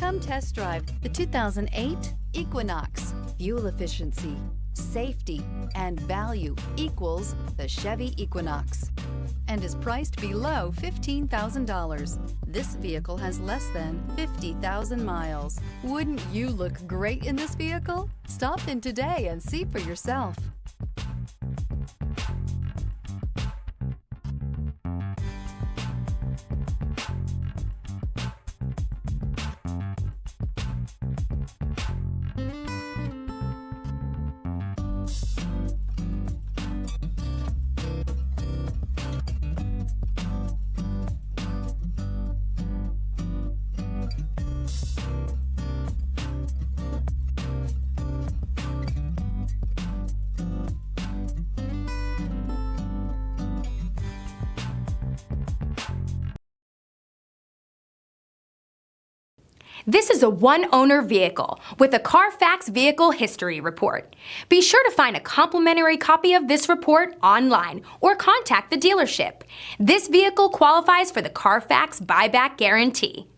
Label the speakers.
Speaker 1: Come test drive the 2008 Equinox. Fuel efficiency, safety, and value equals the Chevy Equinox and is priced below $15,000. This vehicle has less than 50,000 miles. Wouldn't you look great in this vehicle? Stop in today and see for yourself.
Speaker 2: This is a one-owner vehicle with a Carfax Vehicle History Report. Be sure to find a complimentary copy of this report online or contact the dealership. This vehicle qualifies for the Carfax Buyback Guarantee.